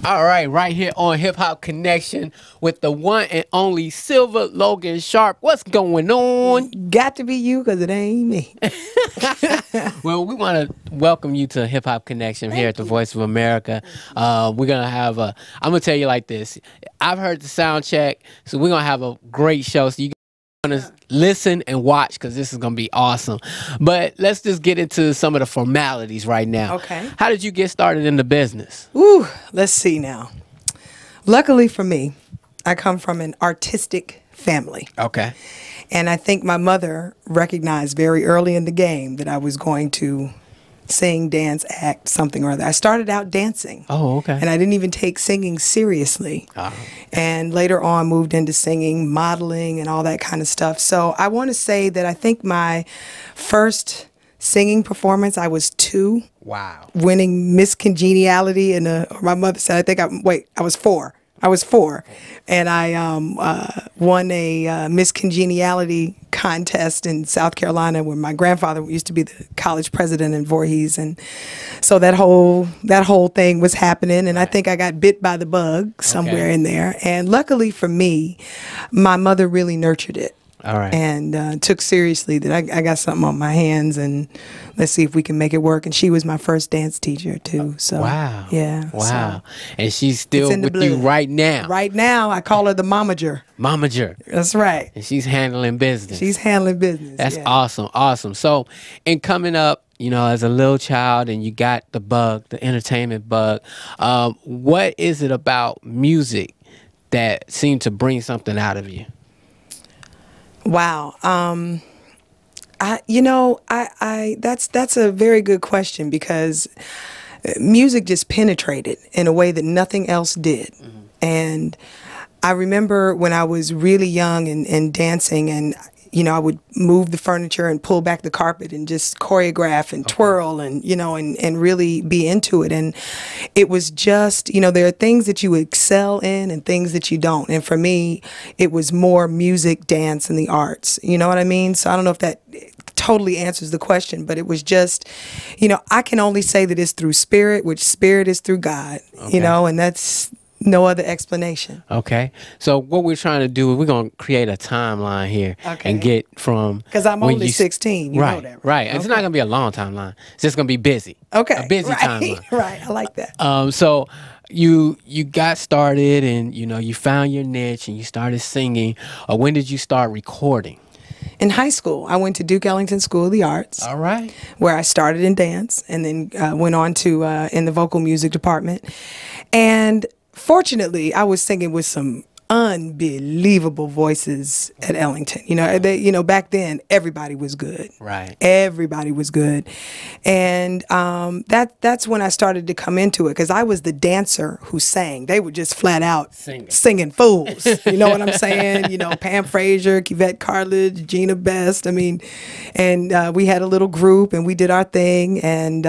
All right, right here on Hip Hop Connection with the one and only Sylver Logan Sharp. What's going on? Got to be you because it ain't me. Well, we want to welcome you to Hip Hop Connection here at the Voice of America. We're going to have a, I'm going to tell you like this. I've heard the sound check, so we're going to have a great show. So you want to listen and watch because this is going to be awesome. But let's just get into some of the formalities right now. Okay. How did you get started in the business? Ooh, let's see now. Luckily for me, I come from an artistic family. Okay. And I think my mother recognized very early in the game that I was going to sing, dance, act, something or other. I started out dancing. Oh, okay. And I didn't even take singing seriously. And later on moved into singing, modeling, and all that kind of stuff. So I want to say that I think my first singing performance, I was 2. Wow. Winning Miss Congeniality. And my mother said, I was 4. I was 4, and I won a Miss Congeniality contest in South Carolina, where my grandfather used to be the college president in Voorhees, and so that whole thing was happening. And I think I got bit by the bug somewhere in there. And luckily for me, my mother really nurtured it. All right. And took seriously that I got something on my hands, and let's see if we can make it work. And she was my first dance teacher too. So wow. Yeah. Wow. So and she's still with you right now. Right now, I call her the momager. Momager. That's right. And she's handling business. She's handling business. That's awesome. Awesome. So in coming up, you know, as a little child, and you got the bug, the entertainment bug, what is it about music that seemed to bring something out of you? Wow. That's a very good question, because music just penetrated in a way that nothing else did. Mm-hmm. And I remember when I was really young and dancing, and I would move the furniture and pull back the carpet and just choreograph and twirl and, and really be into it. And it was just, there are things that you excel in and things that you don't. And for me, it was more music, dance, and the arts. You know what I mean? So I don't know if that totally answers the question, but it was just, I can only say that it's through spirit, which spirit is through God, and that's no other explanation. Okay. So what we're trying to do is we're going to create a timeline here and get from... Because I'm only 16. You know that. Right. It's not going to be a long timeline. It's just going to be busy. Okay. A busy timeline. Right. I like that. So you got started, and, you found your niche and you started singing. When did you start recording? In high school. I went to Duke Ellington School of the Arts. All right. Where I started in dance and then went on to in the vocal music department. And fortunately, I was singing with some unbelievable voices at Ellington. Back then everybody was good. Right. Everybody was good, and that's when I started to come into it, because I was the dancer who sang. They were just flat out singing fools. You know what I'm saying? Pam Frazier, Kivette Cartledge, Gina Best. I mean, and we had a little group and we did our thing, and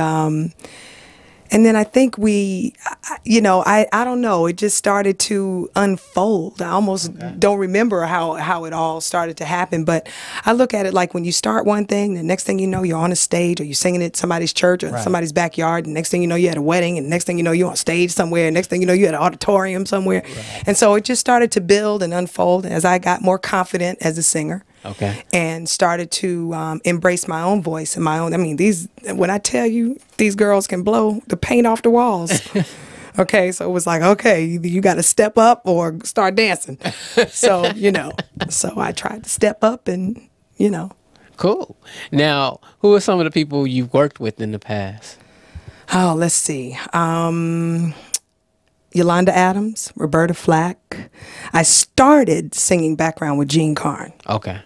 then I think I don't know, it just started to unfold. I almost don't remember how it all started to happen, but I look at it like when you start one thing, the next thing you know, you're on a stage, or you're singing at somebody's church or somebody's backyard, and next thing you know, you're at a wedding, and next thing you know, you're on stage somewhere, and next thing you know, you're at an auditorium somewhere. And so it just started to build and unfold as I got more confident as a singer. Okay. And started to embrace my own voice and my own. I mean, when I tell you, these girls can blow the paint off the walls. Okay, so it was like, okay, you got to step up or start dancing. So, so I tried to step up and, Cool. Now, who are some of the people you've worked with in the past? Oh, let's see. Yolanda Adams, Roberta Flack. I started singing background with Jean Carn. Okay.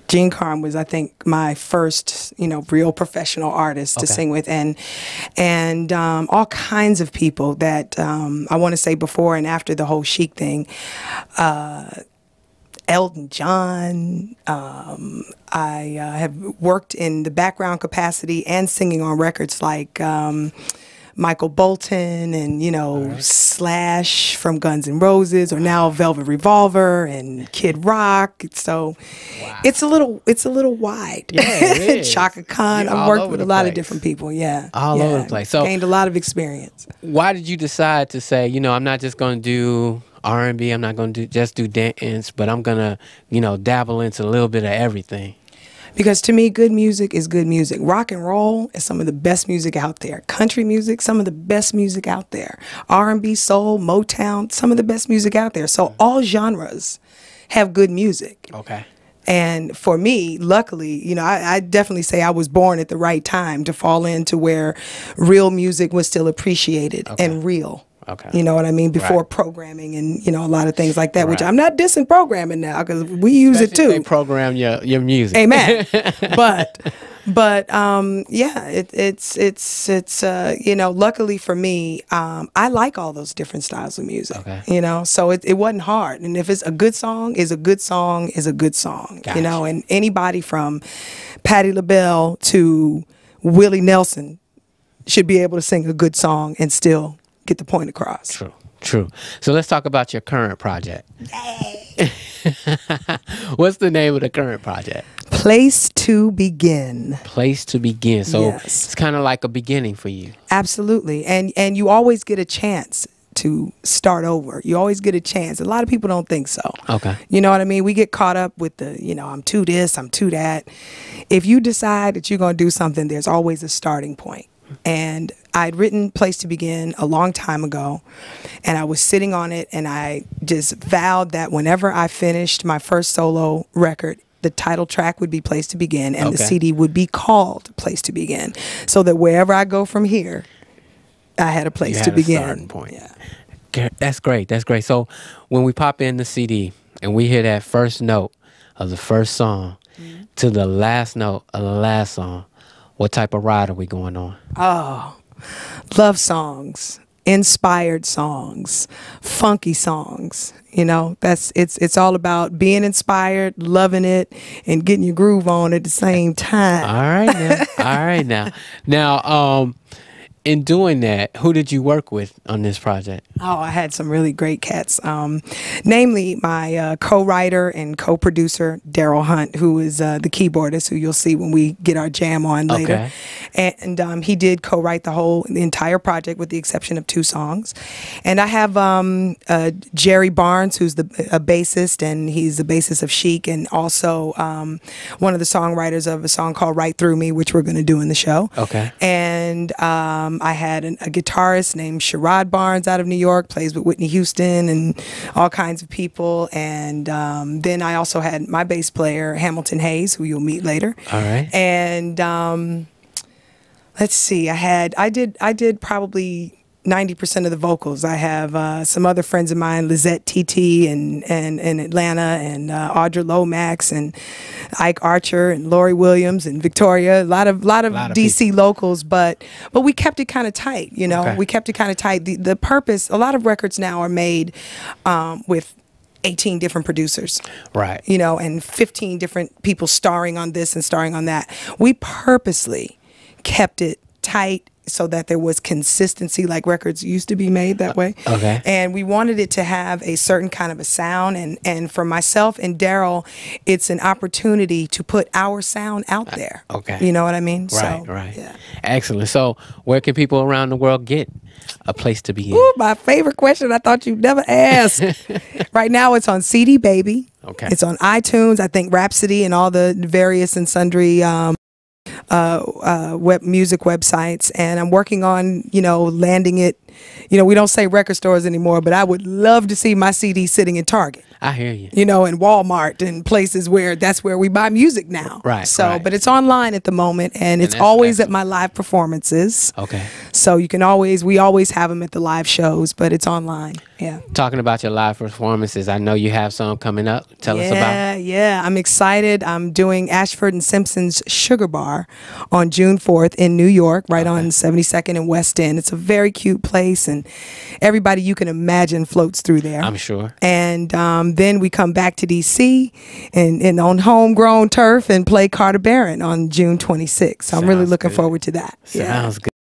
Jean Carn was, I think, my first, real professional artist to sing with, and all kinds of people that I want to say before and after the whole Chic thing. Elton John. I have worked in the background capacity and singing on records like Michael Bolton and, you know, Slash from Guns N' Roses, or now Velvet Revolver and Kid Rock. So it's a little wide. Yeah, it is. Chaka Khan. I've worked with a lot of different people. Yeah. All over the place. So gained a lot of experience. Why did you decide to say, you know, I'm not just going to do R&B, I'm not going to just do dance, but I'm going to, you know, dabble into a little bit of everything? Because to me, good music is good music. Rock and roll is some of the best music out there. Country music, some of the best music out there. R&B, soul, Motown, some of the best music out there. So all genres have good music. Okay. And for me, luckily, you know, I definitely say I was born at the right time to fall into where real music was still appreciated and real. Okay. You know what I mean? Before programming and, you know, a lot of things like that, which I'm not dissing programming now because we use it too. They program your music. Amen. but yeah, it's you know, luckily for me, I like all those different styles of music. Okay. You know, so it wasn't hard. And if it's a good song, is a good song, is a good song. Gotcha. You know, and anybody from Patti LaBelle to Willie Nelson should be able to sing a good song and still get the point across. True, true. So let's talk about your current project. What's the name of the current project? Place to Begin. Place to Begin. So it's kind of like a beginning for you. Absolutely. And you always get a chance to start over. You always get a chance. A lot of people don't think so. Okay. You know what I mean? We get caught up with the, you know, I'm too this, I'm too that. If you decide that you're going to do something, there's always a starting point. And I'd written Place to Begin a long time ago, and I was sitting on it, and I just vowed that whenever I finished my first solo record, the title track would be Place to Begin, and the CD would be called Place to Begin, so that wherever I go from here, I had a place to begin. Starting point. Yeah. That's great. That's great. So when we pop in the CD and we hear that first note of the first song to the last note of the last song, what type of ride are we going on? Oh, love songs, inspired songs, funky songs. You know, it's all about being inspired, loving it, and getting your groove on at the same time. All right now. All right now. Now, in doing that, who did you work with on this project? Oh, I had some really great cats. Namely, my co-writer and co-producer, Daryl Hunt, who is the keyboardist, who you'll see when we get our jam on later. And he did co-write the entire project with the exception of 2 songs. And I have Jerry Barnes, who's a bassist, and he's the bassist of Chic, and also one of the songwriters of a song called Right Through Me, which we're going to do in the show. Okay. And I had a guitarist named Sherrod Barnes out of New York, plays with Whitney Houston and all kinds of people. And then I also had my bass player, Hamilton Hayes, who you'll meet later. All right. And let's see, I did probably 90% of the vocals. I have some other friends of mine, Lizette TT in Atlanta, and Audra Lomax, and Ike Archer, and Lori Williams, and Victoria. A lot of DC people. Locals, but we kept it kind of tight. You know, we kept it kind of tight. The purpose. A lot of records now are made with 18 different producers, right? You know, and 15 different people starring on this and starring on that. We purposely kept it tight, so that there was consistency, like records used to be made that way. Okay. And we wanted it to have a certain kind of a sound. And for myself and Daryl, it's an opportunity to put our sound out there. Okay. You know what I mean? Right, so, right. Yeah. Excellent. So where can people around the world get a place to be in? Ooh, my favorite question I thought you'd never ask. Right now it's on CD Baby. Okay. It's on iTunes, I think Rhapsody, and all the various and sundry music websites, and I'm working on, you know, landing it. You know, we don't say record stores anymore, but I would love to see my CD sitting in Target. I hear you. You know, in Walmart and places where that's where we buy music now. Right. So, but it's online at the moment, and it's always at my live performances. Okay. So you can we always have them at the live shows, but it's online. Yeah. Talking about your live performances, I know you have some coming up. Tell us about it. Yeah, I'm excited. I'm doing Ashford and Simpson's Sugar Bar on June 4th in New York, right on 72nd and West End. It's a very cute place, and everybody you can imagine floats through there. I'm sure. And then we come back to DC and on homegrown turf and play Carter Barron on June 26th. So I'm really looking forward to that. Sounds good.